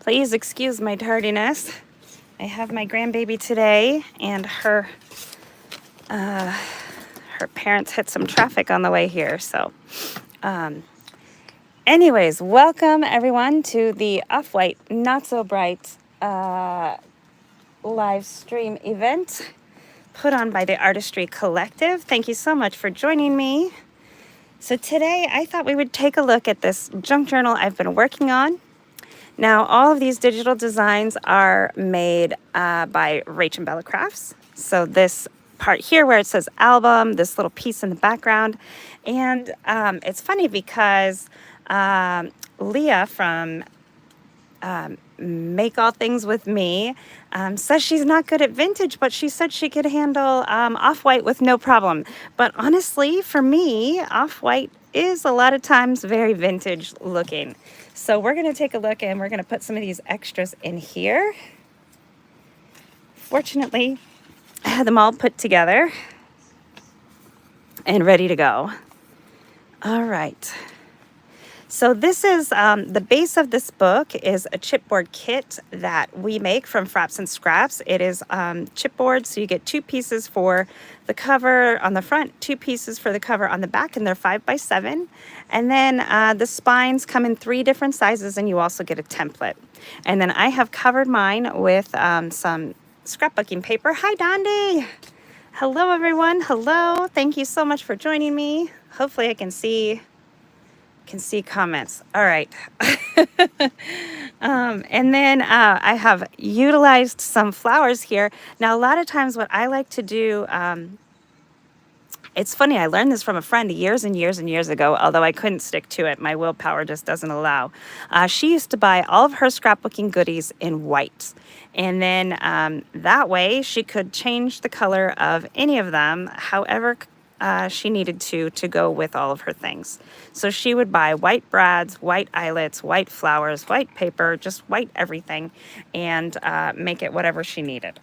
Please excuse my tardiness. I have my grandbaby today, and her parents hit some traffic on the way here. So, anyways, welcome everyone to the Off-White Not So Bright live stream event put on by the Artistry Collective. Thank you so much for joining me. So today I thought we would take a look at this junk journal I've been working on. Now, all of these digital designs are made by Rach & Bella Crafts. So this part here where it says album, this little piece in the background. And it's funny because Leah from Make All Things With Me says she's not good at vintage, but she said she could handle off-white with no problem. But honestly, for me, off-white is a lot of times very vintage looking. So we're going to take a look and we're going to put some of these extras in here. Fortunately, I had them all put together and ready to go. All right. So this is, the base of this book is a chipboard kit that we make from Frapps Scraps. It is chipboard, so you get 2 pieces for the cover on the front, 2 pieces for the cover on the back, and they're 5x7. And then the spines come in 3 different sizes, and you also get a template. And then I have covered mine with some scrapbooking paper. Hi, Dondi. Hello, everyone. Hello. Thank you so much for joining me. Hopefully I can see comments. All right. And then I have utilized some flowers here. Now, a lot of times what I like to do, it's funny, I learned this from a friend years and years and years ago, although I couldn't stick to it. My willpower just doesn't allow. She used to buy all of her scrapbooking goodies in white. And then that way she could change the color of any of them, however she needed to go with all of her things. So she would buy white brads, white eyelets, white flowers, white paper, just white everything, and make it whatever she needed.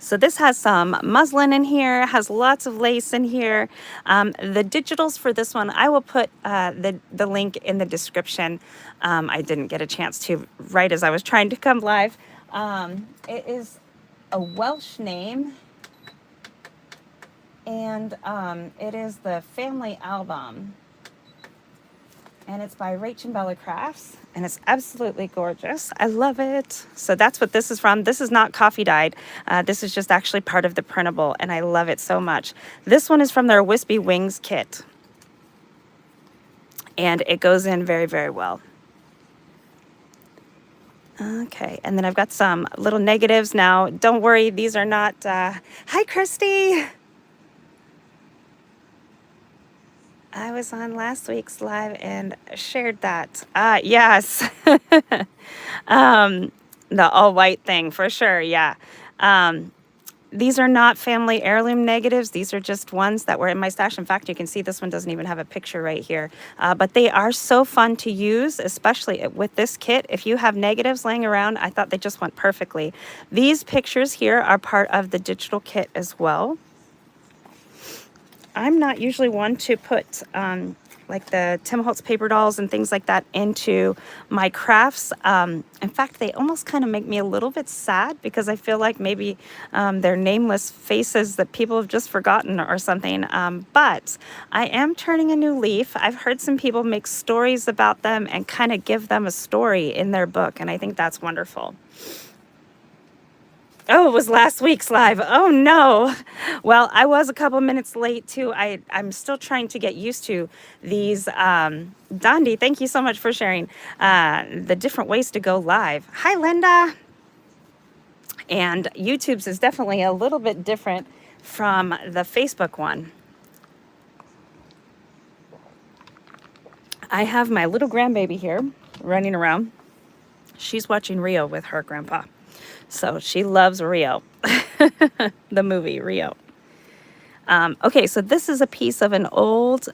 So this has some muslin in here, has lots of lace in here. The digitals for this one, I will put the link in the description. I didn't get a chance to right as I was trying to come live. It is a Welsh name. And it is the family album, and it's by Rach & Bella Crafts, and it's absolutely gorgeous. I love it. So that's what this is from. This is not coffee dyed. This is just actually part of the printable, and I love it so much. This one is from their Wispy Wings kit, and it goes in very, very well. Okay, and then I've got some little negatives. Now, don't worry, these are not... Hi, Christy! I was on last week's live and shared that. Yes. The all white thing for sure. Yeah. These are not family heirloom negatives. These are just ones that were in my stash. In fact, you can see this one doesn't even have a picture right here. But they are so fun to use, especially with this kit. If you have negatives laying around, I thought they just went perfectly. These pictures here are part of the digital kit as well. I'm not usually one to put like the Tim Holtz paper dolls and things like that into my crafts. In fact, they almost kind of make me a little bit sad because I feel like maybe they're nameless faces that people have just forgotten or something. But I am turning a new leaf. I've heard some people make stories about them and kind of give them a story in their book, and I think that's wonderful. Oh, it was last week's live. Oh, no. Well, I was a couple minutes late, too. I'm still trying to get used to these. Dondi, thank you so much for sharing the different ways to go live. Hi, Linda. And YouTube's is definitely a little bit different from the Facebook one. I have my little grandbaby here running around. She's watching Rio with her grandpa. So she loves Rio, the movie Rio. Okay, so this is a piece of an old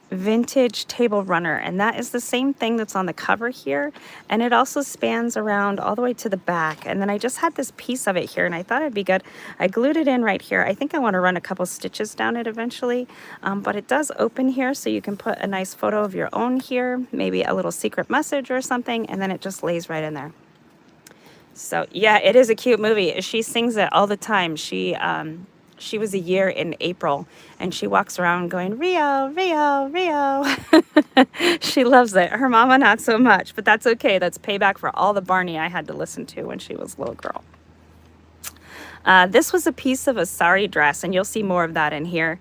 vintage table runner, and that is the same thing that's on the cover here, and it also spans around all the way to the back. And then I just had this piece of it here, and I thought it'd be good. I glued it in right here. I think I want to run a couple stitches down it eventually, but it does open here, so you can put a nice photo of your own here, maybe a little secret message or something, and then it just lays right in there. So yeah, it is a cute movie. She sings it all the time. She was a year in April, and she walks around going, Rio, Rio, Rio. She loves it. Her mama, not so much, but that's okay. That's payback for all the Barney I had to listen to when she was a little girl. This was a piece of a sari dress, and you'll see more of that in here.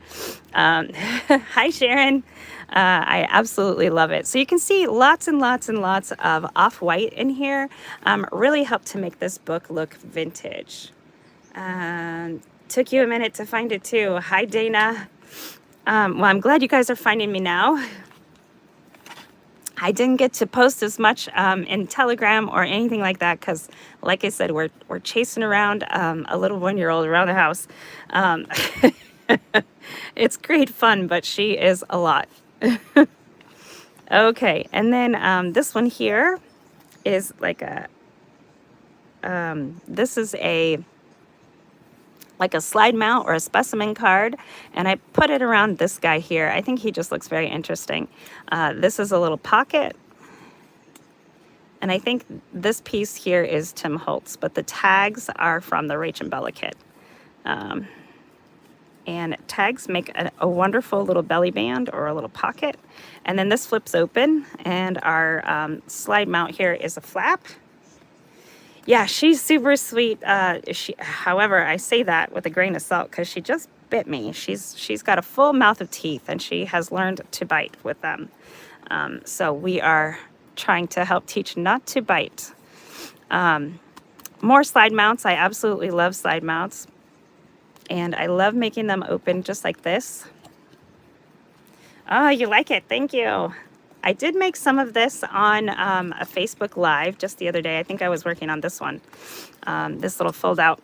Hi, Sharon. I absolutely love it. So you can see lots and lots and lots of off-white in here. Really helped to make this book look vintage. Took you a minute to find it too. Hi, Dana. Well, I'm glad you guys are finding me now. I didn't get to post as much in Telegram or anything like that because, like I said, we're chasing around a little 1-year-old around the house. It's great fun, but she is a lot. Okay, and then this one here is like a, this is a like a slide mount or a specimen card, and I put it around this guy here. I think he just looks very interesting. This is a little pocket, and I think this piece here is Tim Holtz, but the tags are from the Rach and Bella kit. And tags make a wonderful little belly band or a little pocket. And then this flips open, and our slide mount here is a flap. Yeah, she's super sweet. However, I say that with a grain of salt because she just bit me. She's got a full mouth of teeth, and she has learned to bite with them. So we are trying to help teach not to bite. More slide mounts. I absolutely love slide mounts, and I love making them open just like this. Oh, you like it? Thank you. I did make some of this on a Facebook Live just the other day. I think I was working on this one, this little fold out.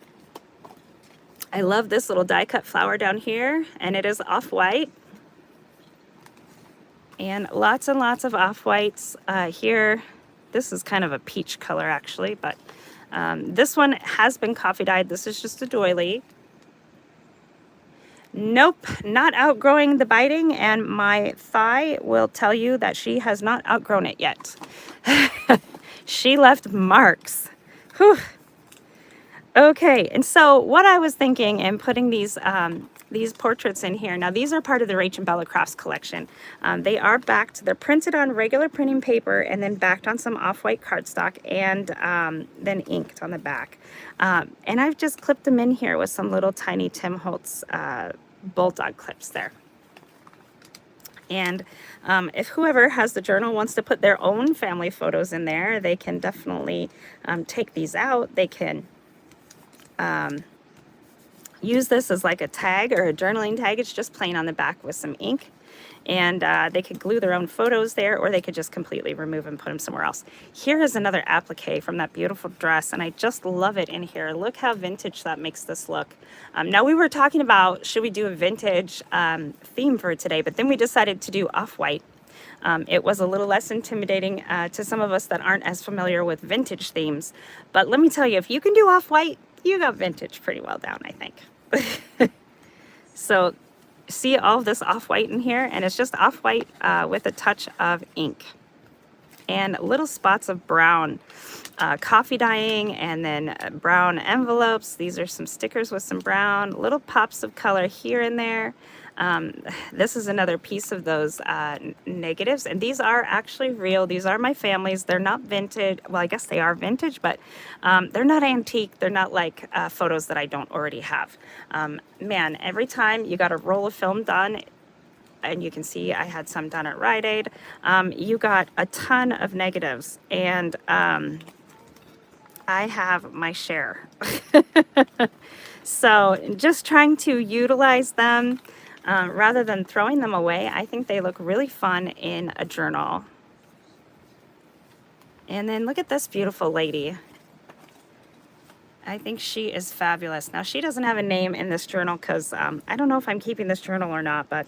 I love this little die cut flower down here, and it is off-white. And lots of off-whites here. This is kind of a peach color actually, but this one has been coffee dyed. This is just a doily. Nope, not outgrowing the biting, and my thigh will tell you that she has not outgrown it yet. She left marks. Whew. Okay, and so what I was thinking in putting these portraits in here, now these are part of the Rach and Bella Crafts collection. They are backed, they're printed on regular printing paper and then backed on some off-white cardstock, and then inked on the back. And I've just clipped them in here with some little tiny Tim Holtz bulldog clips there. And if whoever has the journal wants to put their own family photos in there, they can definitely take these out. They can use this as like a tag or a journaling tag. It's just plain on the back with some ink. And they could glue their own photos there, or they could just completely remove and put them somewhere else. Here is another applique from that beautiful dress, and I just love it in here. Look how vintage that makes this look. Now we were talking about, should we do a vintage theme for today, but then we decided to do off-white. It was a little less intimidating to some of us that aren't as familiar with vintage themes. But let me tell you, if you can do off-white, you got vintage pretty well down, I think. So see all of this off-white in here, and it's just off-white with a touch of ink and little spots of brown, coffee dyeing, and then brown envelopes. These are some stickers with some brown, little pops of color here and there. This is another piece of those negatives, and these are actually real. These are my family's. They're not vintage. Well, I guess they are vintage, but they're not antique. They're not like photos that I don't already have. Man, every time you got a roll of film done, and you can see I had some done at Rite Aid, you got a ton of negatives, and I have my share. So just trying to utilize them rather than throwing them away. I think they look really fun in a journal. And then look at this beautiful lady. I think she is fabulous. Now, she doesn't have a name in this journal because I don't know if I'm keeping this journal or not, but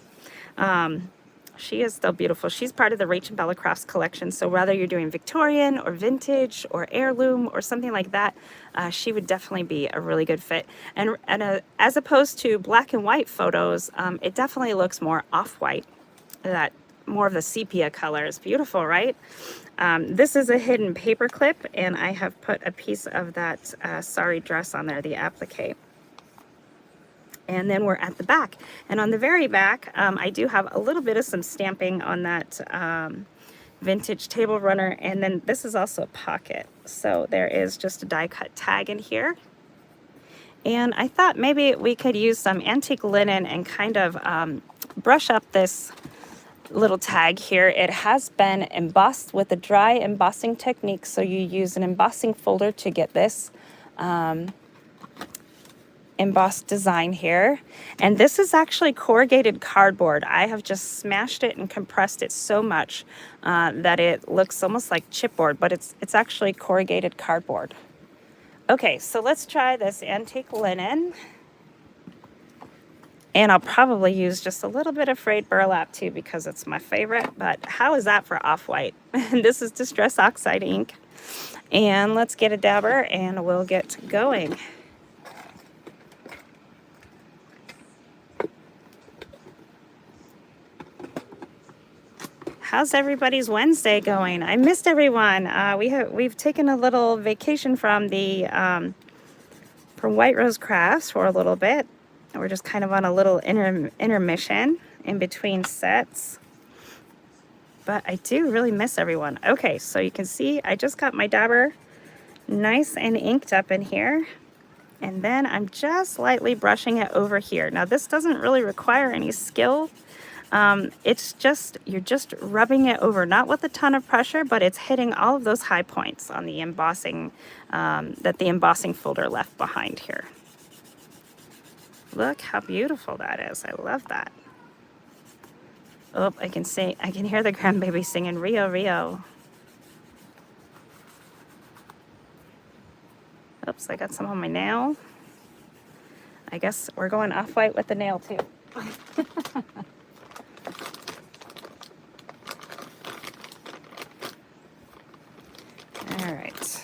She is still beautiful. She's part of the Rach and Bella Crafts collection. So whether you're doing Victorian or vintage or heirloom or something like that, she would definitely be a really good fit. And as opposed to black and white photos, it definitely looks more off-white. That more of the sepia color is beautiful, right? This is a hidden paper clip, and I have put a piece of that sari dress on there, the applique. And then we're at the back, and on the very back I do have a little bit of some stamping on that vintage table runner, and then this is also a pocket, so there is just a die cut tag in here. And I thought maybe we could use some antique linen and kind of brush up this little tag here. It has been embossed with a dry embossing technique, so you use an embossing folder to get this embossed design here. And this is actually corrugated cardboard. I have just smashed it and compressed it so much that it looks almost like chipboard, but it's actually corrugated cardboard. Okay, so let's try this antique linen. And I'll probably use just a little bit of frayed burlap too, because it's my favorite. But how is that for off-white? This is Distress Oxide ink. And let's get a dabber and we'll get going. How's everybody's Wednesday going? I missed everyone. We've taken a little vacation from from White Rose Crafts for a little bit. We're just kind of on a little intermission in between sets. But I do really miss everyone. Okay, so you can see I just got my dabber nice and inked up in here. And then I'm just lightly brushing it over here. Now this doesn't really require any skill. It's just, you're just rubbing it over, not with a ton of pressure, but it's hitting all of those high points on the embossing, that the embossing folder left behind here. Look how beautiful that is. I love that. Oh, I can hear the grandbaby singing Rio, Rio. Oops, I got some on my nail. I guess we're going off-white with the nail too. All right.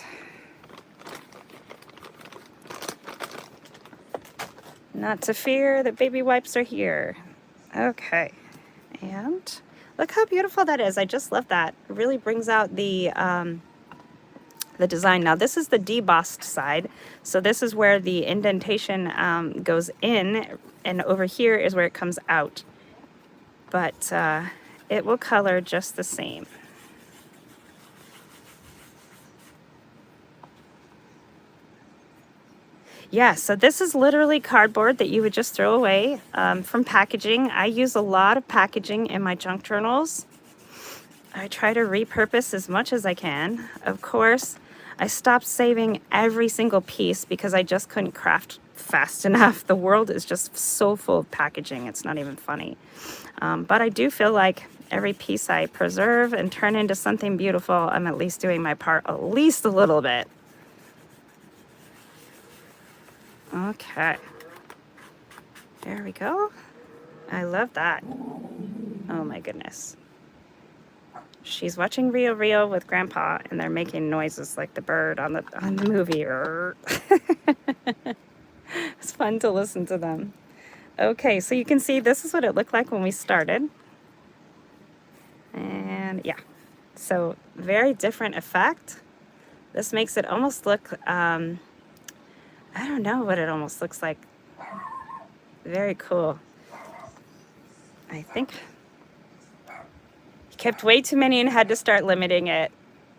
Not to fear, the baby wipes are here. Okay. And look how beautiful that is. I just love that. It really brings out the design. Now this is the debossed side. So this is where the indentation goes in, and over here is where it comes out. But it will color just the same. Yeah, so this is literally cardboard that you would just throw away from packaging. I use a lot of packaging in my junk journals. I try to repurpose as much as I can. Of course, I stopped saving every single piece because I just couldn't craft fast enough. The world is just so full of packaging, it's not even funny. But I do feel like every piece I preserve and turn into something beautiful, I'm at least doing my part at least a little bit. Okay, there we go. I love that. Oh my goodness. She's watching Rio Rio with Grandpa, and they're making noises like the bird on the movie. It's fun to listen to them. Okay, so you can see this is what it looked like when we started. And yeah, so very different effect. This makes it almost look I don't know what it almost looks like. Very cool. I think you kept way too many and had to start limiting it.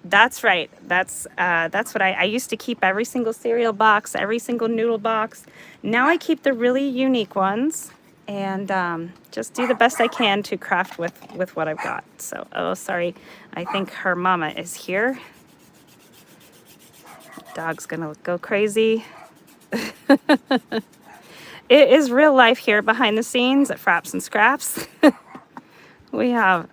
That's right. That's what I used to keep every single cereal box, every single noodle box. Now I keep the really unique ones and just do the best I can to craft with what I've got. So, oh, sorry. I think her mama is here. Dog's gonna go crazy. It is real life here behind the scenes at Frapps Scraps. We have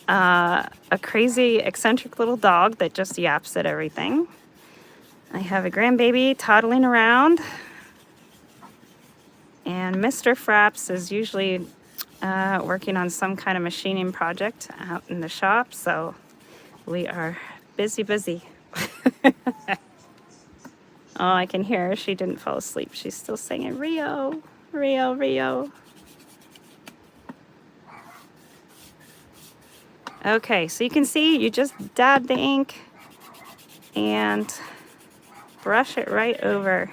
a crazy eccentric little dog that just yaps at everything. I have a grandbaby toddling around, and Mr. Frapps is usually working on some kind of machining project out in the shop. So we are busy, busy. Oh, I can hear her. She didn't fall asleep. She's still singing Rio, Rio, Rio. Okay, so you can see you just dab the ink and brush it right over.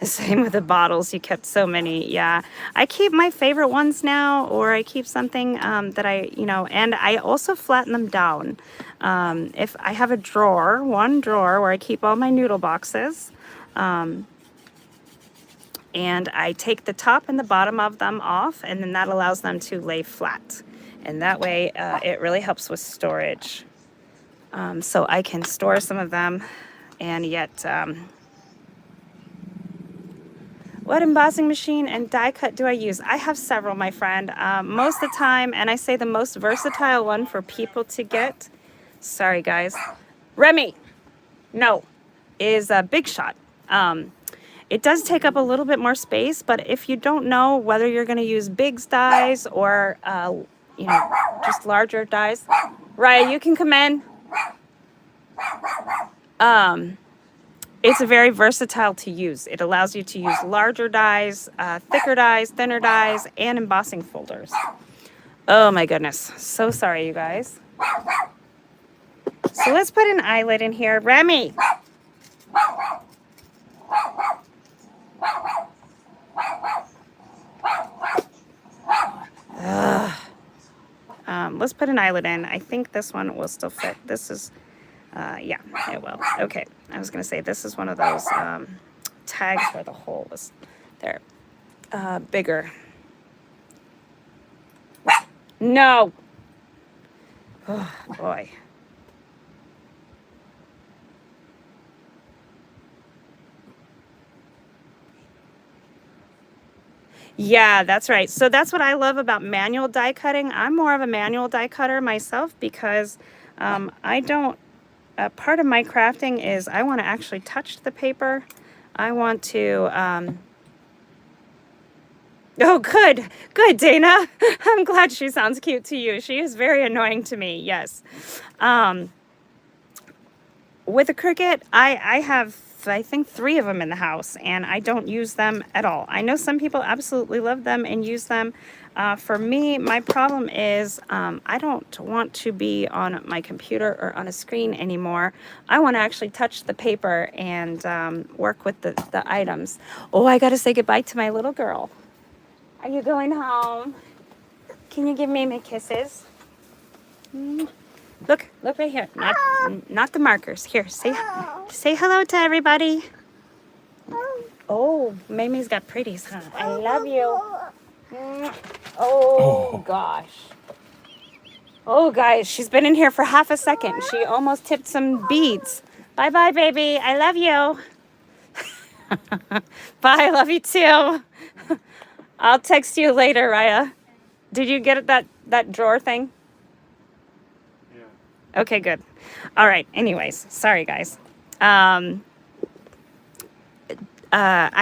The same with the bottles. You kept so many. Yeah, I keep my favorite ones now, or I keep something that I, and I also flatten them down. If I have a drawer, one drawer where I keep all my noodle boxes, and I take the top and the bottom of them off, and then that allows them to lay flat. And that way it really helps with storage. So I can store some of them and yet... What embossing machine and die cut do I use? I have several, my friend. Most of the time, and I say the most versatile one for people to get, sorry guys, Remy, no, is a Big Shot. It does take up a little bit more space, but if you don't know whether you're going to use Big's dies or, just larger dies, Raya, you can come in. It's very versatile to use. It allows you to use larger dies, thicker dies, thinner dies, and embossing folders. Oh my goodness. So sorry, you guys. So let's put an eyelid in here. Remy! Let's put an eyelid in. I think this one will still fit. This is... yeah, it will. Okay, I was going to say this is one of those tags where the hole was there. Bigger. No! Oh, boy. Yeah, that's right. So that's what I love about manual die cutting. I'm more of a manual die cutter myself because I don't... part of my crafting is I want to actually touch the paper. I want to, oh, good, good, Dana. I'm glad she sounds cute to you. She is very annoying to me, yes. With a Cricut, I have, I think, 3 of them in the house, and I don't use them at all. I know some people absolutely love them and use them. For me, my problem is I don't want to be on my computer or on a screen anymore. I want to actually touch the paper and work with the items. Oh, I got to say goodbye to my little girl. Are you going home? Can you give me my kisses? Look right here. Not the markers. Here, say hello to everybody. Oh, Mamie's got pretties, huh? I love you. Oh, gosh. Oh, guys, she's been in here for half a second. She almost tipped some beads. Bye-bye, baby. I love you. Bye, I love you too. I'll text you later, Raya. Did you get that drawer thing? Yeah. Okay, good. All right, anyways, sorry, guys. I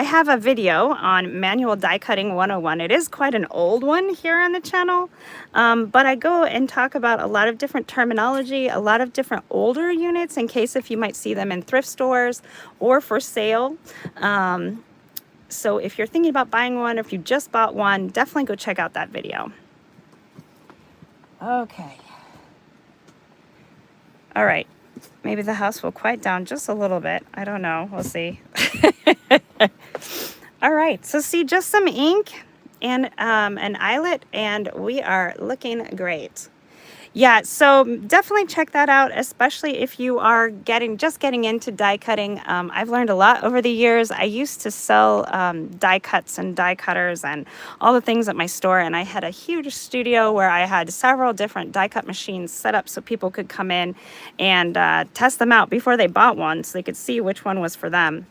have a video on Manual Die Cutting 101. It is quite an old one here on the channel, but I go and talk about a lot of different terminology, a lot of different older units in case if you might see them in thrift stores or for sale. So if you're thinking about buying one, or if you just bought one, definitely go check out that video. Okay. All right. Maybe the house will quiet down just a little bit. I don't know. We'll see. All right. So see, just some ink and an eyelet, and we are looking great. Yeah, so definitely check that out, especially if you are just getting into die cutting. I've learned a lot over the years. I used to sell die cuts and die cutters and all the things at my store, and I had a huge studio where I had several different die cut machines set up so people could come in and test them out before they bought one so they could see which one was for them.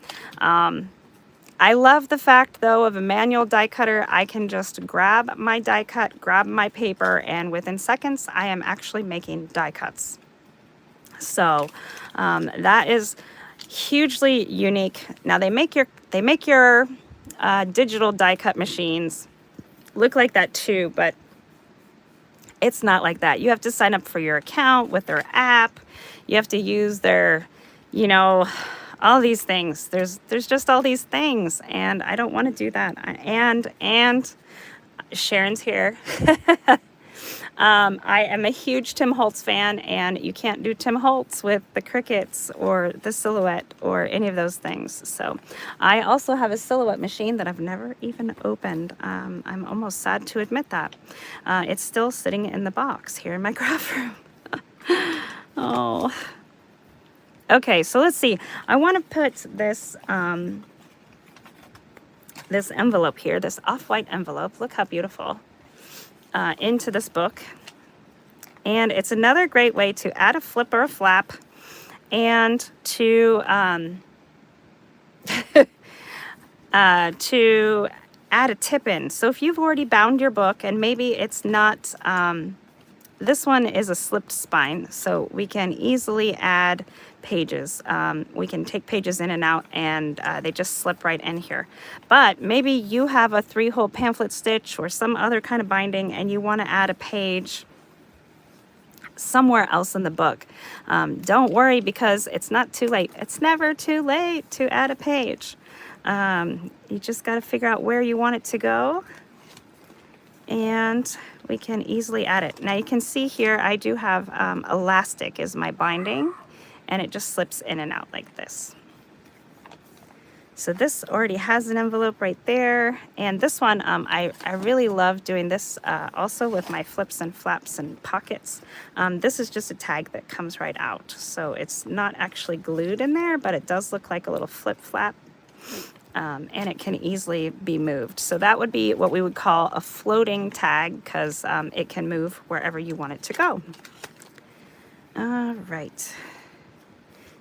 I love the fact, though, of a manual die cutter. I can just grab my die cut, grab my paper, and within seconds, I am actually making die cuts. So that is hugely unique. Now they make your digital die cut machines look like that too, but it's not like that. You have to sign up for your account with their app. You have to use their, you know, all these things. There's just all these things, and I don't want to do that. And Sharon's here. I am a huge Tim Holtz fan, and you can't do Tim Holtz with the Cricuts or the Silhouette or any of those things. So I also have a Silhouette machine that I've never even opened. I'm almost sad to admit that. It's still sitting in the box here in my craft room. Oh. Okay, so let's see. I want to put this this envelope here, this off-white envelope. Look how beautiful. Into this book, and it's another great way to add a flip or a flap, and to to add a tip in. So if you've already bound your book, and maybe it's not, this one is a slipped spine, so we can easily add pages. We can take pages in and out, and they just slip right in here. But maybe you have a 3-hole pamphlet stitch or some other kind of binding, and you want to add a page somewhere else in the book. Don't worry, because it's not too late. It's never too late to add a page. You just got to figure out where you want it to go, and we can easily add it. Now you can see here I do have elastic is my binding, and it just slips in and out like this. So this already has an envelope right there, and this one I really love doing this also with my flips and flaps and pockets. This is just a tag that comes right out, so it's not actually glued in there, but it does look like a little flip flap, and it can easily be moved. So that would be what we would call a floating tag, because it can move wherever you want it to go. All right.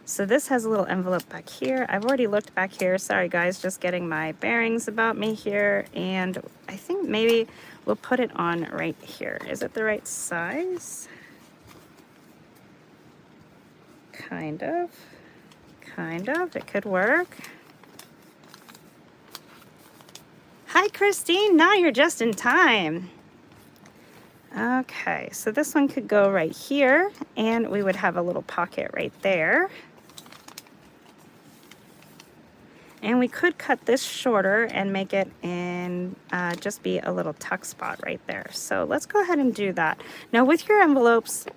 So this has a little envelope back here. I've already looked back here. Sorry guys, just getting my bearings about me here. And I think maybe we'll put it on right here. Is it the right size? Kind of. It could work. Hi Christine, now you're just in time. Okay, so this one could go right here, and we would have a little pocket right there. And we could cut this shorter and make it in just be a little tuck spot right there. So let's go ahead and do that. Now with your envelopes,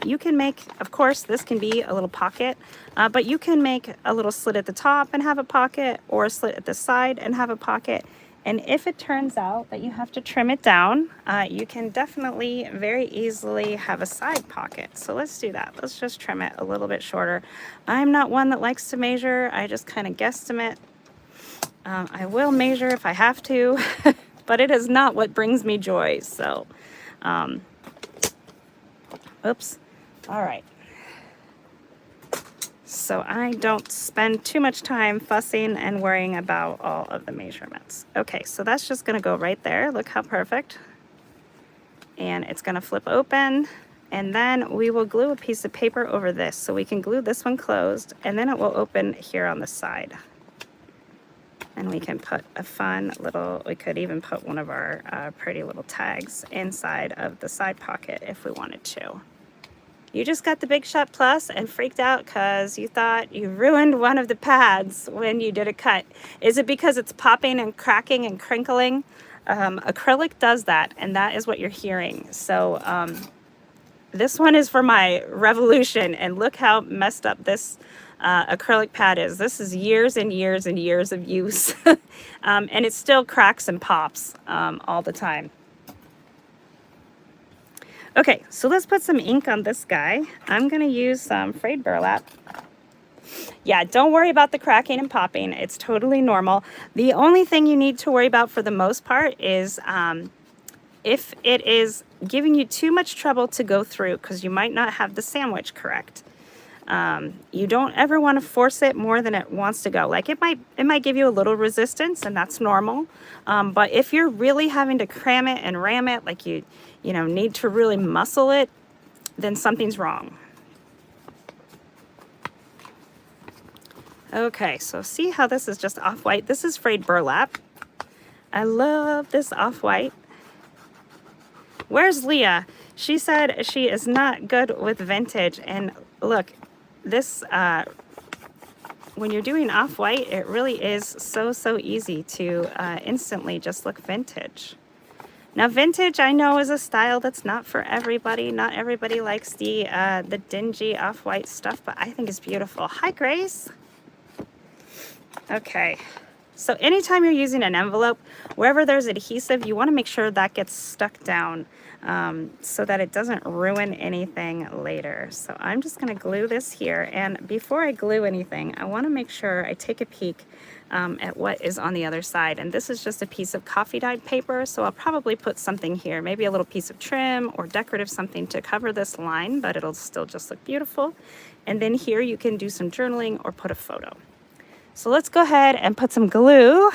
you can make, of course, this can be a little pocket, but you can make a little slit at the top and have a pocket, or a slit at the side and have a pocket. And if it turns out that you have to trim it down, you can definitely very easily have a side pocket. So let's do that. Let's just trim it a little bit shorter. I'm not one that likes to measure. I just kind of guesstimate. I will measure if I have to, but it is not what brings me joy. So, oops. All right. So I don't spend too much time fussing and worrying about all of the measurements. Okay, so that's just going to go right there. Look how perfect. And it's going to flip open, and then we will glue a piece of paper over this, so we can glue this one closed, and then it will open here on the side. And we can put a fun little, we could even put one of our pretty little tags inside of the side pocket if we wanted to. You just got the Big Shot Plus and freaked out because you thought you ruined one of the pads when you did a cut. Is it because it's popping and cracking and crinkling? Acrylic does that, and that is what you're hearing. So this one is for my Revolution, and look how messed up this acrylic pad is. This is years and years and years of use, and it still cracks and pops all the time. Okay, so let's put some ink on this guy. I'm going to use some frayed burlap. Yeah, don't worry about the cracking and popping. It's totally normal. The only thing you need to worry about for the most part is if it is giving you too much trouble to go through, because you might not have the sandwich correct. You don't ever want to force it more than it wants to go. Like it might give you a little resistance, and that's normal. But if you're really having to cram it and ram it, like you need to really muscle it, then something's wrong. Okay, so see how this is just off-white? This is frayed burlap. I love this off-white. Where's Leah? She said she is not good with vintage. And look, this, when you're doing off-white, it really is so easy to instantly just look vintage. Now, vintage, I know, is a style that's not for everybody. Not everybody likes the dingy off-white stuff, but I think it's beautiful. Hi, Grace. Okay. So anytime you're using an envelope, wherever there's adhesive, you want to make sure that gets stuck down so that it doesn't ruin anything later. So I'm just going to glue this here. And before I glue anything, I want to make sure I take a peek at what is on the other side. And this is just a piece of coffee dyed paper, so I'll probably put something here, maybe a little piece of trim or decorative something to cover this line, but it'll still just look beautiful. And then here you can do some journaling or put a photo. So let's go ahead and put some glue.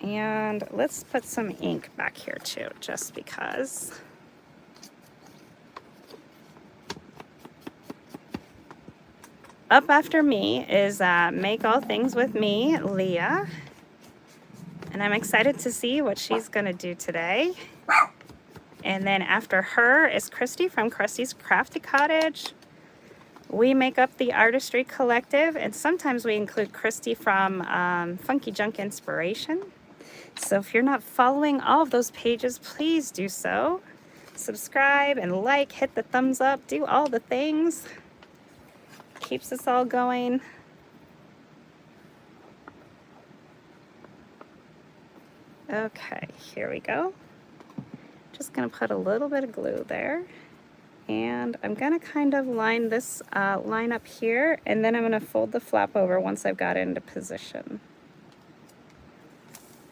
And let's put some ink back here too, just because. Up after me is Make All Things With Me, Leah. And I'm excited to see what she's gonna do today. And then after her is Christy from Krusty's Crafty Cottage. We make up the Artistry Collective, and sometimes we include Christy from Funky Junk Inspiration. So if you're not following all of those pages, please do so. Subscribe and like, hit the thumbs up, do all the things. Keeps us all going. Okay, here we go. Just gonna put a little bit of glue there. And I'm gonna kind of line this line up here, and then I'm gonna fold the flap over once I've got it into position.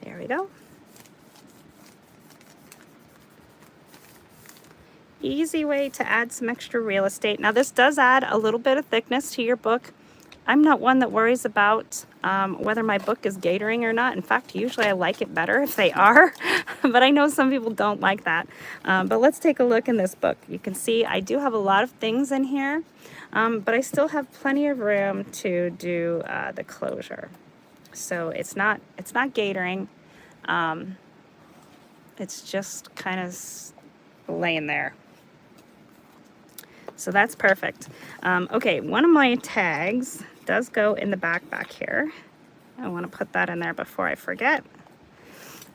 There we go. Easy way to add some extra real estate. Now this does add a little bit of thickness to your book. I'm not one that worries about whether my book is gatoring or not. In fact, usually I like it better if they are, but I know some people don't like that. But let's take a look in this book. You can see I do have a lot of things in here, but I still have plenty of room to do the closure. So it's not gatoring. It's just kind of laying there. So that's perfect. Okay, one of my tags does go in the back here. I want to put that in there before I forget.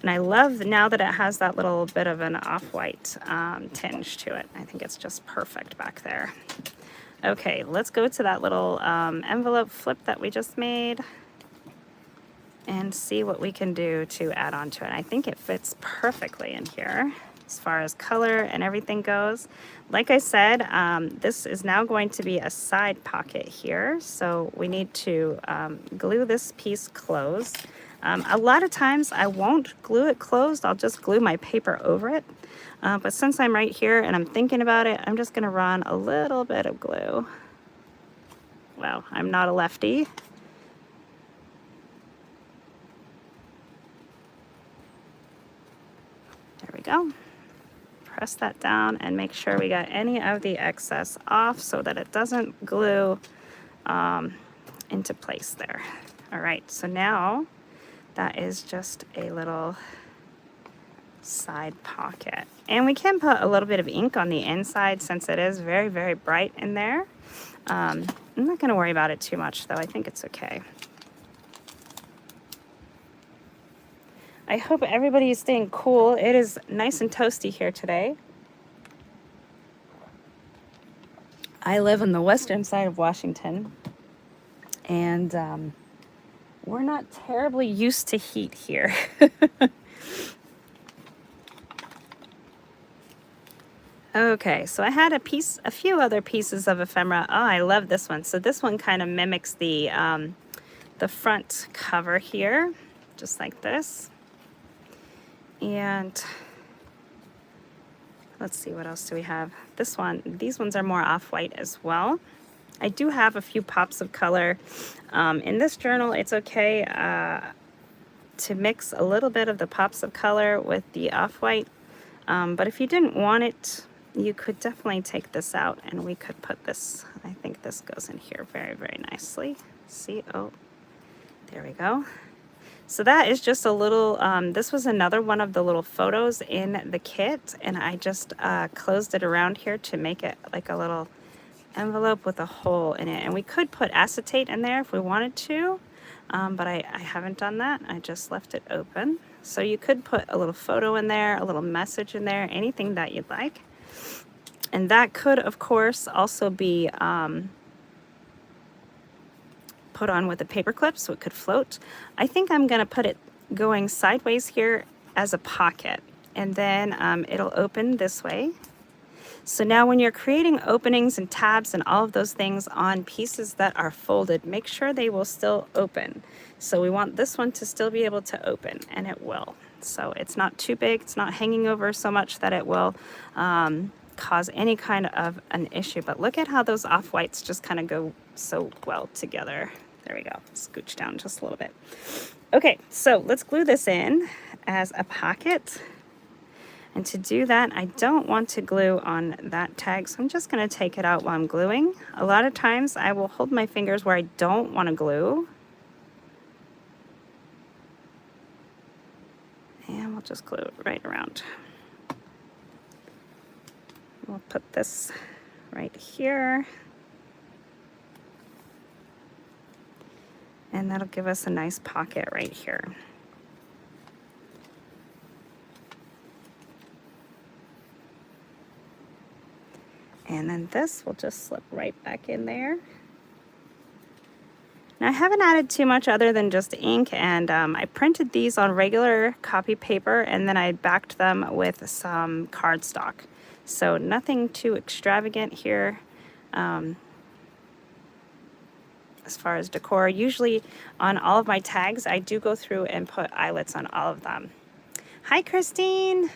And I love now that it has that little bit of an off-white tinge to it. I think it's just perfect back there. Okay, let's go to that little envelope flip that we just made and see what we can do to add on to it. I think it fits perfectly in here as far as color and everything goes. Like I said, this is now going to be a side pocket here, so we need to glue this piece closed. A lot of times I won't glue it closed, I'll just glue my paper over it. But since I'm right here and I'm thinking about it, I'm just gonna run a little bit of glue. Well, I'm not a lefty. There we go. Press that down and make sure we got any of the excess off so that it doesn't glue into place there. All right, so now that is just a little side pocket. And we can put a little bit of ink on the inside since it is very bright in there. I'm not gonna worry about it too much though, I think it's okay. I hope everybody is staying cool. It is nice and toasty here today. I live on the western side of Washington, and we're not terribly used to heat here. Okay, so I had a few other pieces of ephemera. Oh, I love this one. So this one kind of mimics the front cover here, just like this. And let's see, what else do we have? This one, these ones are more off-white as well. I do have a few pops of color. In this journal, it's okay to mix a little bit of the pops of color with the off-white. But if you didn't want it, you could definitely take this out and we could put this, I think this goes in here very nicely. See, oh, there we go. So that is just a little, this was another one of the little photos in the kit, and I just closed it around here to make it like a little envelope with a hole in it. And we could put acetate in there if we wanted to, but I haven't done that. I just left it open. So you could put a little photo in there, a little message in there, anything that you'd like. And that could, of course, also be put on with a paper clip so it could float. I think I'm going to put it going sideways here as a pocket, and then it'll open this way. So now when you're creating openings and tabs and all of those things on pieces that are folded, make sure they will still open. So we want this one to still be able to open, and it will. So it's not too big, it's not hanging over so much that it will cause any kind of an issue. But look at how those off-whites just kind of go so well together. There we go, scooch down just a little bit. Okay, so let's glue this in as a pocket. And to do that, I don't want to glue on that tag, so I'm just going to take it out while I'm gluing. A lot of times I will hold my fingers where I don't want to glue. And we'll just glue it right around. We'll put this right here. And that'll give us a nice pocket right here. And then this will just slip right back in there. Now I haven't added too much other than just ink, and I printed these on regular copy paper, and then I backed them with some cardstock. So nothing too extravagant here as far as decor. Usually on all of my tags, I do go through and put eyelets on all of them. Hi, Christine.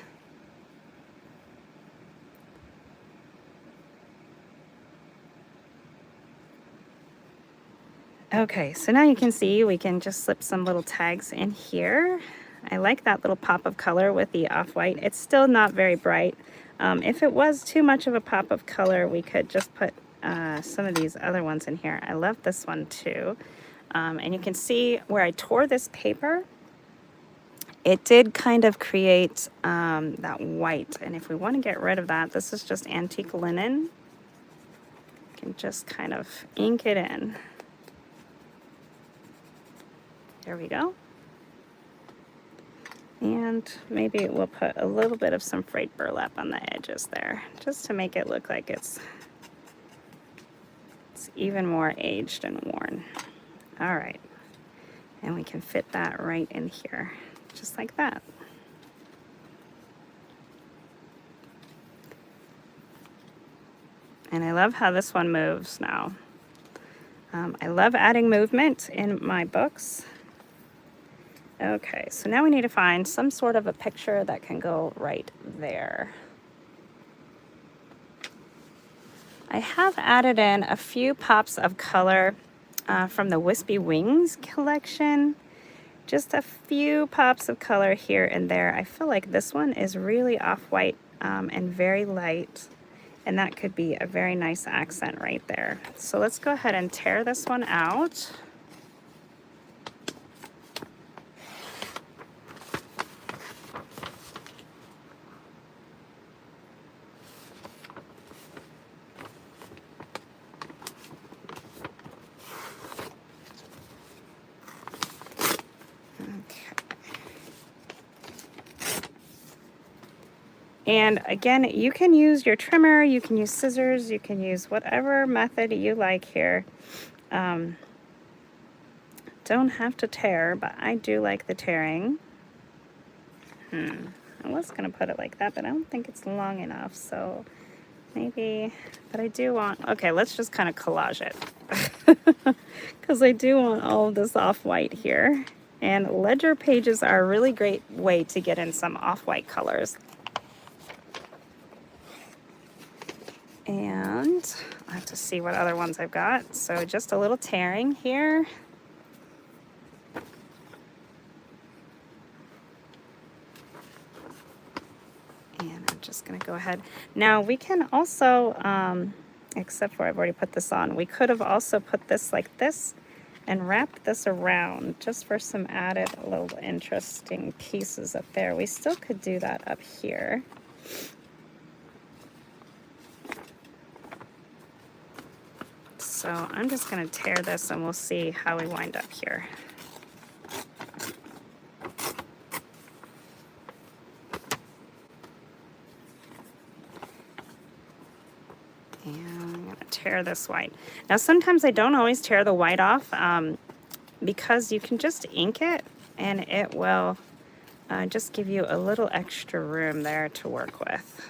Okay, so now you can see we can just slip some little tags in here. I like that little pop of color with the off-white. It's still not very bright. If it was too much of a pop of color, we could just put some of these other ones in here. I love this one too. And you can see where I tore this paper, it did kind of create that white. And if we want to get rid of that, this is just antique linen. You can just kind of ink it in. There we go. And maybe we'll put a little bit of some frayed burlap on the edges there, just to make it look like it's even more aged and worn. All right. And we can fit that right in here, just like that. And I love how this one moves now. I love adding movement in my books. Okay, so now we need to find some sort of a picture that can go right there. I have added in a few pops of color from the Wispy Wings collection. Just a few pops of color here and there. I feel like this one is really off-white and very light, and that could be a very nice accent right there. So let's go ahead and tear this one out. And again, you can use your trimmer, you can use scissors, you can use whatever method you like here. Don't have to tear, but I do like the tearing. I was going to put it like that, but I don't think it's long enough, so maybe, but I do want, okay, let's just kind of collage it. Because I do want all of this off-white here. And ledger pages are a really great way to get in some off-white colors. And I have to see what other ones I've got. So just a little tearing here. And I'm just going to go ahead. Now we can also, except for I've already put this on, we could have also put this like this and wrap this around just for some added little interesting pieces up there. We still could do that up here. So I'm just going to tear this and we'll see how we wind up here. And I'm going to tear this white. Now sometimes I don't always tear the white off because you can just ink it and it will just give you a little extra room there to work with.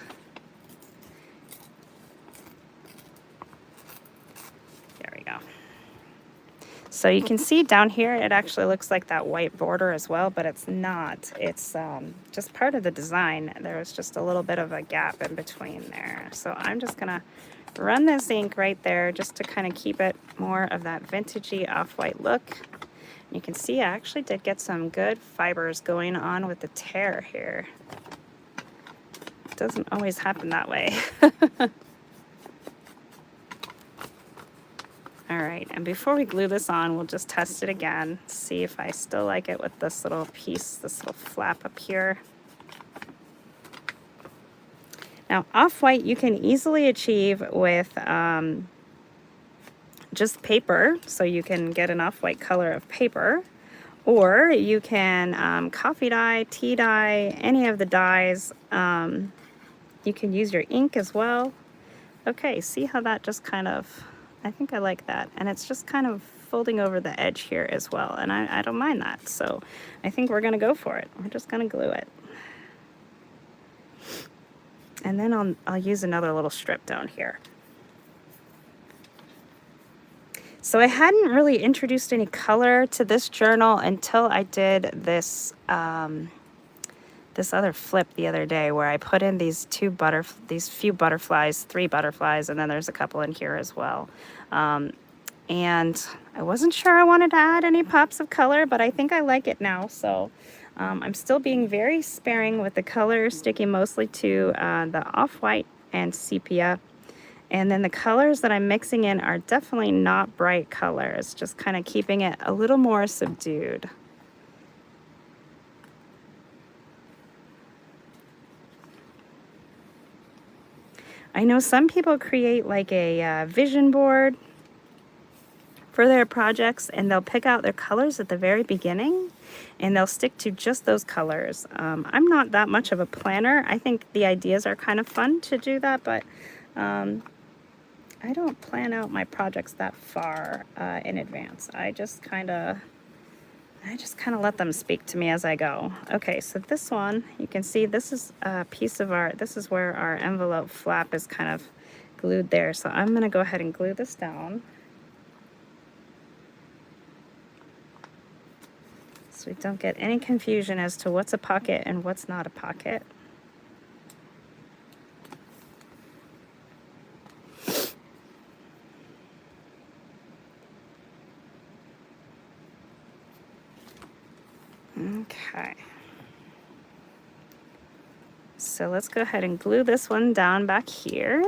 There we go. So you can see down here it actually looks like that white border as well, but it's not. It's just part of the design. There was just a little bit of a gap in between there. So I'm just going to run this ink right there just to kind of keep it more of that vintagey off-white look. You can see I actually did get some good fibers going on with the tear here. It doesn't always happen that way. All right, and before we glue this on, we'll just test it again, see if I still like it with this little piece, this little flap up here. Now, off-white you can easily achieve with just paper, so you can get an off-white color of paper, or you can coffee dye, tea dye, any of the dyes. You can use your ink as well. Okay, see how that just kind of, I think I like that, and it's just kind of folding over the edge here as well, and I don't mind that, so I think we're gonna go for it. We're just gonna glue it. And then I'll use another little strip down here. So I hadn't really introduced any color to this journal until I did this this other flip the other day where I put in these few butterflies, 3 butterflies, and then there's a couple in here as well. And I wasn't sure I wanted to add any pops of color, but I think I like it now. So I'm still being very sparing with the color, sticking mostly to the off-white and sepia. And then the colors that I'm mixing in are definitely not bright colors, just kind of keeping it a little more subdued. I know some people create like a vision board for their projects, and they'll pick out their colors at the very beginning and they'll stick to just those colors. I'm not that much of a planner. I think the ideas are kind of fun to do that, but I don't plan out my projects that far in advance. I just kind of let them speak to me as I go. Okay, so this one, you can see this is a piece of this is where our envelope flap is kind of glued there. So I'm gonna go ahead and glue this down. So we don't get any confusion as to what's a pocket and what's not a pocket. Okay. So let's go ahead and glue this one down back here.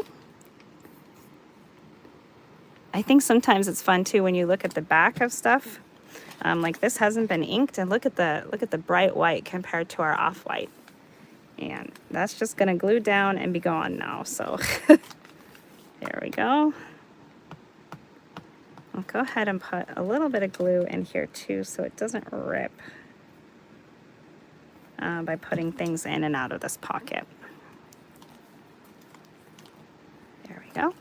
I think sometimes it's fun too when you look at the back of stuff. Like this hasn't been inked, and look at the bright white compared to our off-white. And that's just gonna glue down and be gone now. So there we go. I'll go ahead and put a little bit of glue in here too so it doesn't rip by putting things in and out of this pocket. There we go.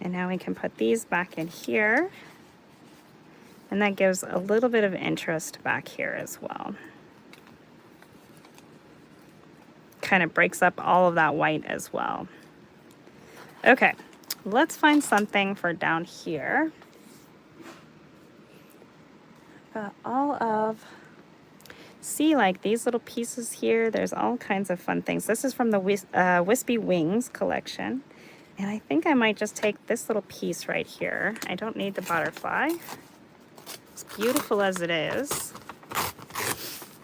And now we can put these back in here. And that gives a little bit of interest back here as well. Kind of breaks up all of that white as well. Okay, let's find something for down here. Got all of, see, like these little pieces here, there's all kinds of fun things. This is from the Wispy Wings collection. And I think I might just take this little piece right here. I don't need the butterfly. As beautiful as it is,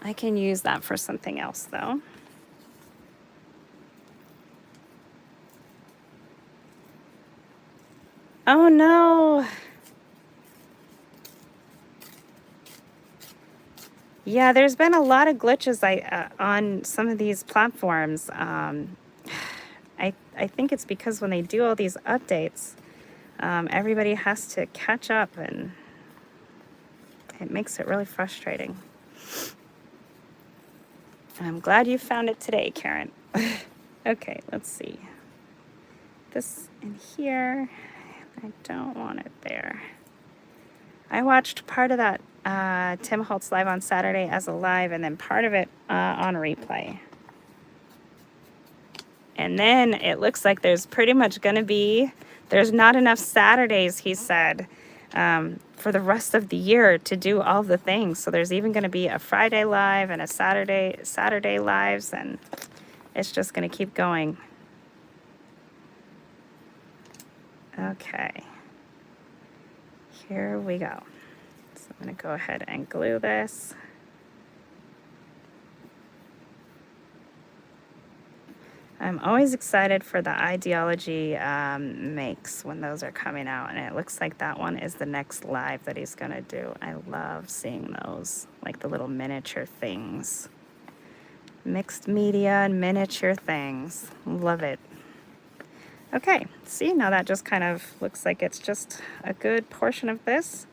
I can use that for something else though. Oh no! Yeah, there's been a lot of glitches on some of these platforms. I think it's because when they do all these updates, everybody has to catch up, and it makes it really frustrating. I'm glad you found it today, Karen. Okay, let's see. This in here. I don't want it there. I watched part of that Tim Holtz live on Saturday as a live, and then part of it on replay. And then it looks like there's pretty much going to be, there's not enough Saturdays, he said, for the rest of the year to do all the things. So there's even going to be a Friday live and a Saturday lives, and it's just going to keep going. Okay. Here we go. So I'm going to go ahead and glue this. I'm always excited for the Ideology makes when those are coming out, and it looks like that one is the next live that he's going to do. I love seeing those, like the little miniature things. Mixed media and miniature things. Love it. Okay, see, now that just kind of looks like it's just a good portion of this.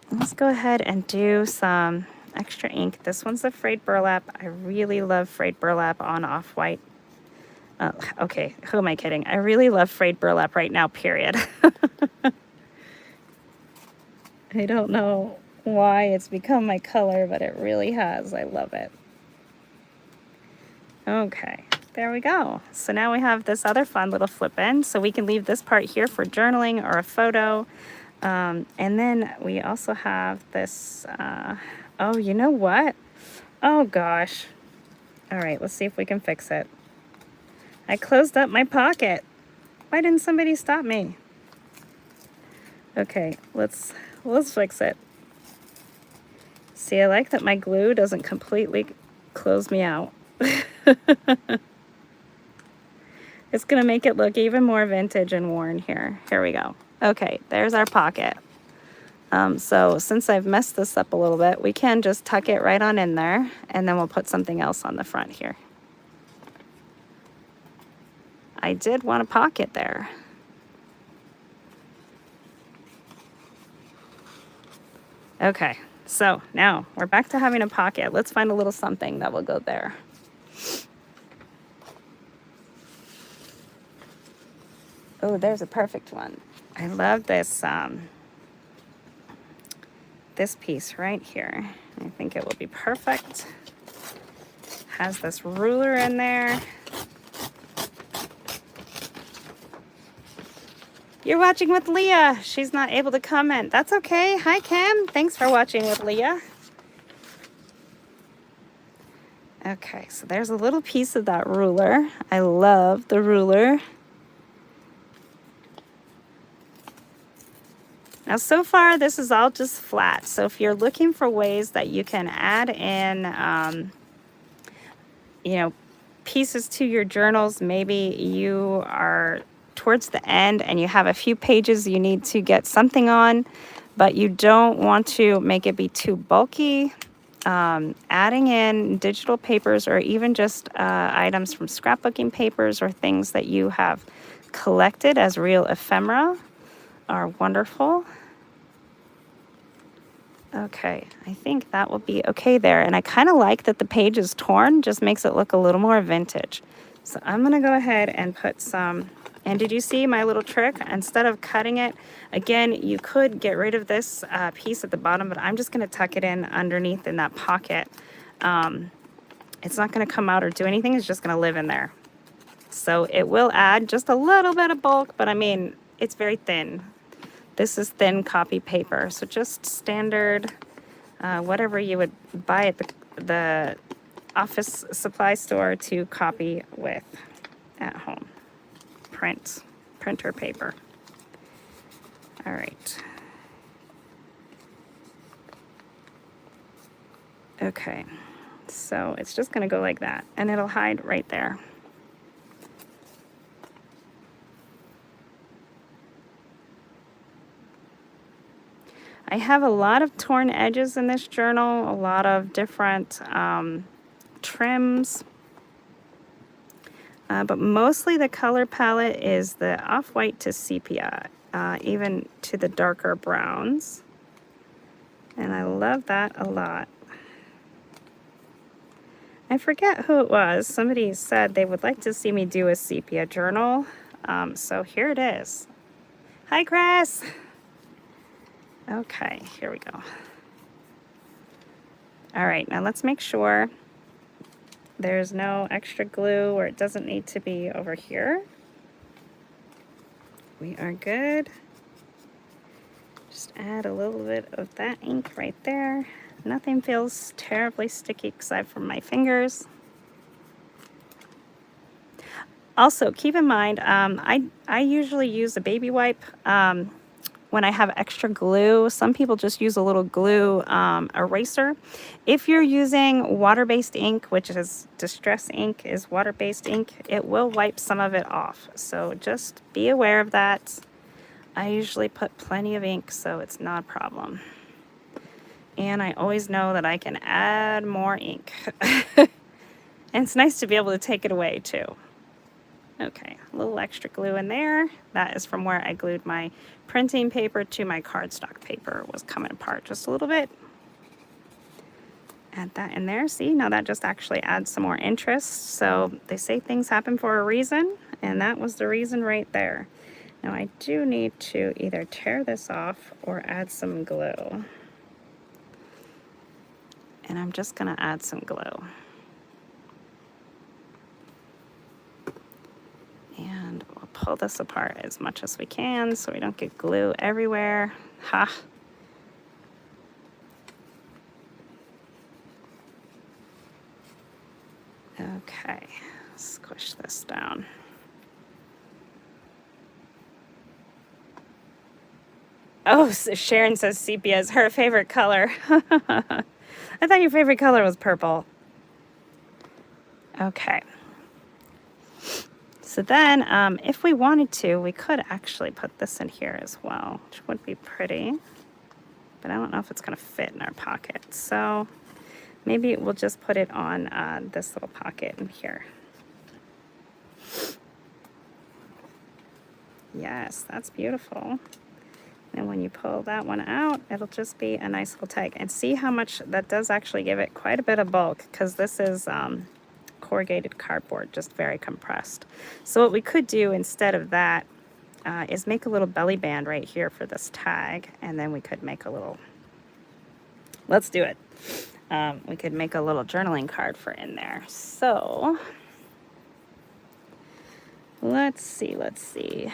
Let's go ahead and do some extra ink. This one's the frayed burlap. I really love frayed burlap on off-white. Okay, who am I kidding? I really love frayed burlap right now, period. I don't know why it's become my color, but it really has. I love it. Okay, there we go. So now we have this other fun little flip end, so we can leave this part here for journaling or a photo. And then we also have this, oh, you know what? Oh gosh. All right, let's see if we can fix it. I closed up my pocket. Why didn't somebody stop me? Okay, let's fix it. See, I like that my glue doesn't completely close me out. It's gonna make it look even more vintage and worn here. Here we go. Okay, there's our pocket. So since I've messed this up a little bit, we can just tuck it right on in there, and then we'll put something else on the front here. I did want a pocket there. Okay, so now we're back to having a pocket. Let's find a little something that will go there. Oh, there's a perfect one. I love this this piece right here. I think it will be perfect. Has this ruler in there. You're watching with Leah. She's not able to comment. That's okay. Hi, Kim. Thanks for watching with Leah. Okay, so there's a little piece of that ruler. I love the ruler. Now, so far, this is all just flat. So if you're looking for ways that you can add in, you know, pieces to your journals, maybe you are towards the end and you have a few pages you need to get something on, but you don't want to make it be too bulky. Adding in digital papers or even just items from scrapbooking papers or things that you have collected as real ephemera are wonderful. Okay, I think that will be okay there. And I kind of like that the page is torn, just makes it look a little more vintage. So I'm gonna go ahead and put some, and did you see my little trick? Instead of cutting it, again, you could get rid of this piece at the bottom, but I'm just gonna tuck it in underneath in that pocket. It's not gonna come out or do anything, it's just gonna live in there. So it will add just a little bit of bulk, but I mean, it's very thin. This is thin copy paper, so just standard, whatever you would buy at the office supply store to copy with at home. Printer paper. All right. Okay, so it's just gonna go like that, and it'll hide right there. I have a lot of torn edges in this journal, a lot of different trims, but mostly the color palette is the off-white to sepia, even to the darker browns, and I love that a lot. I forget who it was. Somebody said they would like to see me do a sepia journal, so here it is. Hi, Chris! Okay, here we go. All right, now let's make sure there's no extra glue where it doesn't need to be over here. We are good. Just add a little bit of that ink right there. Nothing feels terribly sticky aside from my fingers. Also, keep in mind, I usually use a baby wipe when I have extra glue. Some people just use a little glue eraser. If you're using water-based ink, which is Distress ink is water-based ink, it will wipe some of it off. So just be aware of that. I usually put plenty of ink, so it's not a problem. And I always know that I can add more ink. And it's nice to be able to take it away too. Okay, a little extra glue in there. That is from where I glued my printing paper to my cardstock paper. It was coming apart just a little bit. Add that in there. See, now that just actually adds some more interest. So they say things happen for a reason, and that was the reason right there. Now I do need to either tear this off or add some glue. And I'm just gonna add some glue. And we'll pull this apart as much as we can so we don't get glue everywhere. Ha! Okay, squish this down. Oh, so Sharon says sepia is her favorite color. I thought your favorite color was purple. Okay. So then, if we wanted to, we could actually put this in here as well, which would be pretty. But I don't know if it's going to fit in our pocket. So maybe we'll just put it on this little pocket in here. Yes, that's beautiful. And when you pull that one out, it'll just be a nice little tag. And see how much that does actually give it quite a bit of bulk, because this is corrugated cardboard, just very compressed. So what we could do instead of that is make a little belly band right here for this tag, and then we could make a little, let's do it. We could make a little journaling card for in there. So let's see.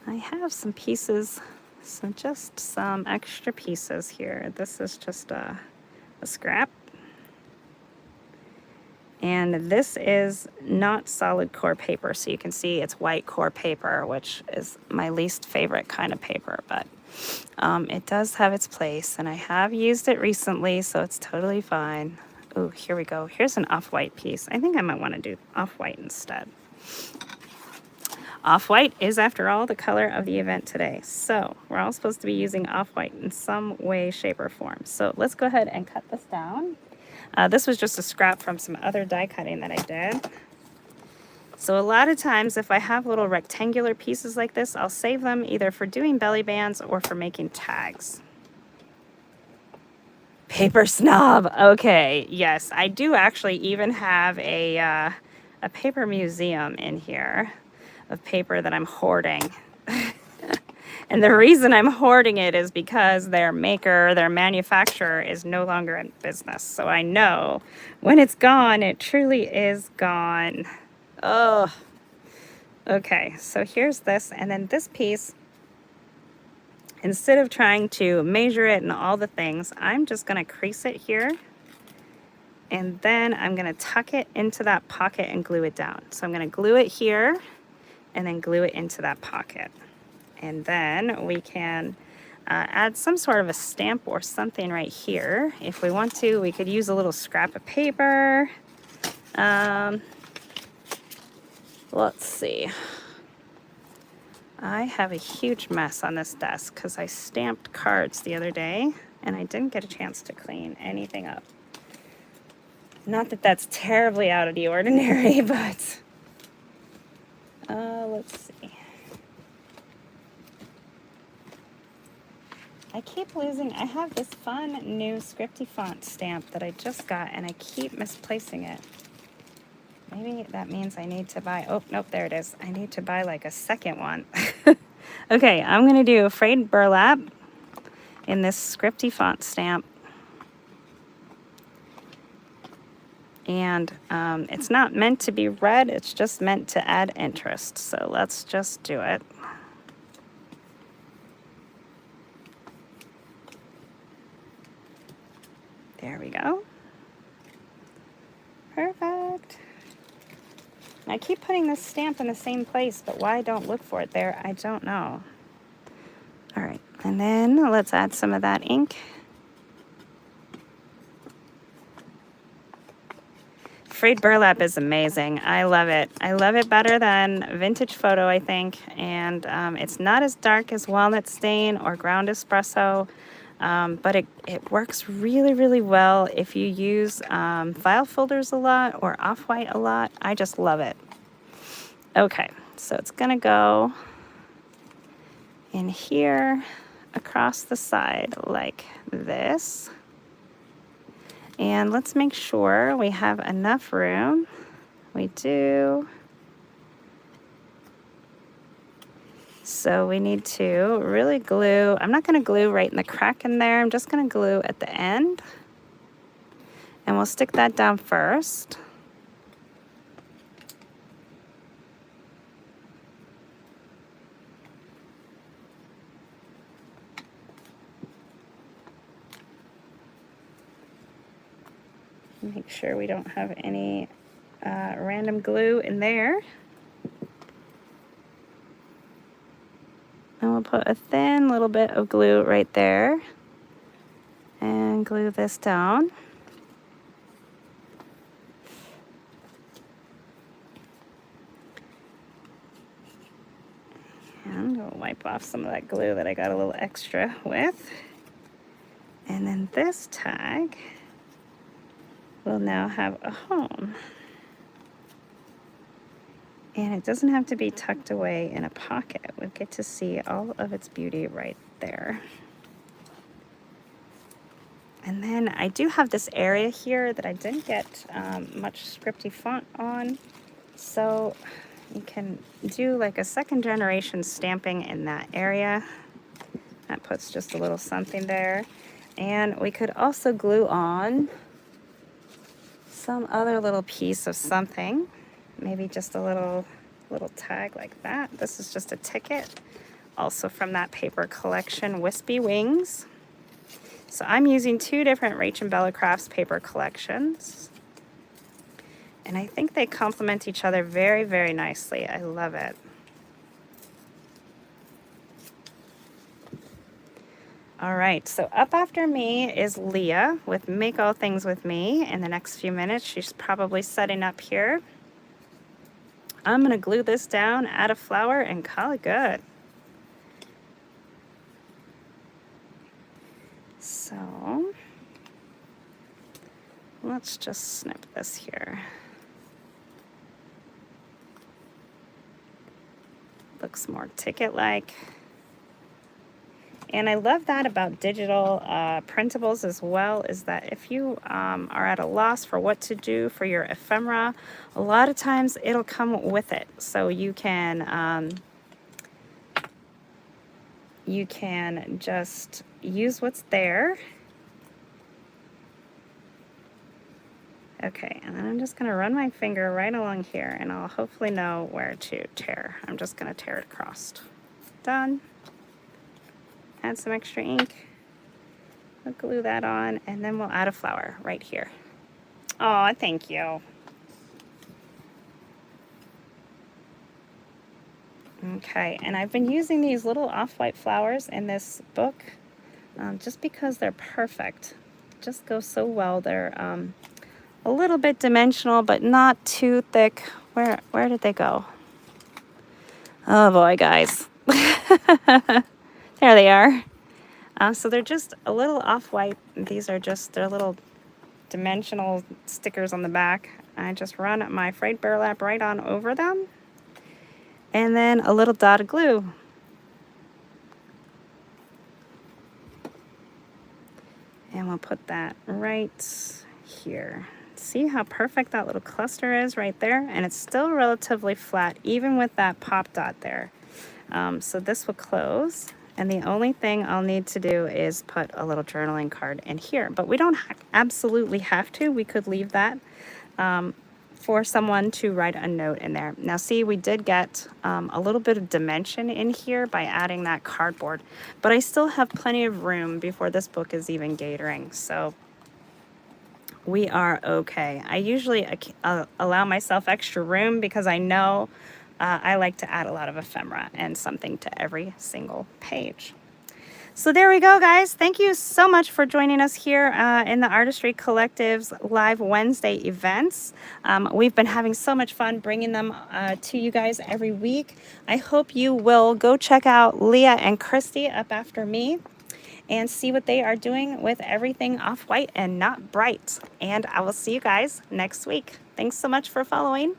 I have some pieces, just some extra pieces here. This is just a scrap. And this is not solid core paper, so you can see it's white core paper, which is my least favorite kind of paper, but it does have its place, and I have used it recently, so it's totally fine. Oh, here we go. Here's an off-white piece. I think I might want to do off-white instead. Off-white is, after all, the color of the event today. So we're all supposed to be using off-white in some way, shape, or form. So let's go ahead and cut this down. This was just a scrap from some other die cutting that I did. So a lot of times if I have little rectangular pieces like this, I'll save them either for doing belly bands or for making tags. Paper snob. Okay, yes, I do actually even have a paper museum in here of paper that I'm hoarding. And the reason I'm hoarding it is because their manufacturer is no longer in business. So I know when it's gone, it truly is gone. Oh, okay. So here's this, and then this piece, instead of trying to measure it and all the things, I'm just gonna crease it here. And then I'm gonna tuck it into that pocket and glue it down. So I'm gonna glue it here and then glue it into that pocket. And then we can add some sort of a stamp or something right here. If we want to, we could use a little scrap of paper. Let's see. I have a huge mess on this desk because I stamped cards the other day and I didn't get a chance to clean anything up. Not that that's terribly out of the ordinary, but let's see. I keep losing, I have this fun new Scripty font stamp that I just got and I keep misplacing it. Maybe that means I need to buy, oh, nope, there it is. I need to buy like a second one. Okay, I'm gonna do a frayed burlap in this Scripty font stamp. And it's not meant to be read, it's just meant to add interest. So let's just do it. There we go. Perfect. I keep putting this stamp in the same place, but why I don't look for it there, I don't know. All right, and then let's add some of that ink. Frayed burlap is amazing. I love it. I love it better than vintage photo, I think. And it's not as dark as walnut stain or ground espresso, but it works really, really well if you use file folders a lot or off-white a lot. I just love it. Okay, so it's gonna go in here across the side like this. And let's make sure we have enough room. We do. So we need to really glue. I'm not gonna glue right in the crack in there. I'm just gonna glue at the end. And we'll stick that down first. Make sure we don't have any random glue in there. And we'll put a thin little bit of glue right there and glue this down. And we'll wipe off some of that glue that I got a little extra with. And then this tag will now have a home. And it doesn't have to be tucked away in a pocket. We get to see all of its beauty right there. And then I do have this area here that I didn't get much Scripty font on. So you can do like a second generation stamping in that area. That puts just a little something there. And we could also glue on some other little piece of something, maybe just a little tag like that. This is just a ticket, also from that paper collection, Wispy Wings. So I'm using two different Rach and Bella Crafts paper collections, and I think they complement each other very, very nicely. I love it. All right, so up after me is Leah with Make All Things With Me. In the next few minutes, she's probably setting up here. I'm gonna glue this down, add a flower, and call it good. So, let's just snip this here. Looks more ticket-like. And I love that about digital printables as well, is that if you are at a loss for what to do for your ephemera, a lot of times it'll come with it. So you can just use what's there. Okay, and then I'm just gonna run my finger right along here and I'll hopefully know where to tear. I'm just gonna tear it across. Done. Add some extra ink, we'll glue that on, and then we'll add a flower right here. Oh, thank you. Okay, and I've been using these little off-white flowers in this book just because they're perfect. Just go so well. They're a little bit dimensional, but not too thick. Where did they go? Oh boy, guys. There they are. So they're just a little off-white. These are just their little dimensional stickers on the back. I just run my frayed burlap right on over them. And then a little dot of glue. And we'll put that right here. See how perfect that little cluster is right there? And it's still relatively flat, even with that pop dot there. So this will close. And the only thing I'll need to do is put a little journaling card in here. But we don't absolutely have to. We could leave that for someone to write a note in there. Now see, we did get a little bit of dimension in here by adding that cardboard. But I still have plenty of room before this book is even gatoring. So we are okay. I usually allow myself extra room because I know I like to add a lot of ephemera and something to every single page. So there we go, guys. Thank you so much for joining us here in the Artistry Collective's Live Wednesday events. We've been having so much fun bringing them to you guys every week. I hope you will go check out Leah and Christy up after me and see what they are doing with everything off-white and not bright. And I will see you guys next week. Thanks so much for following.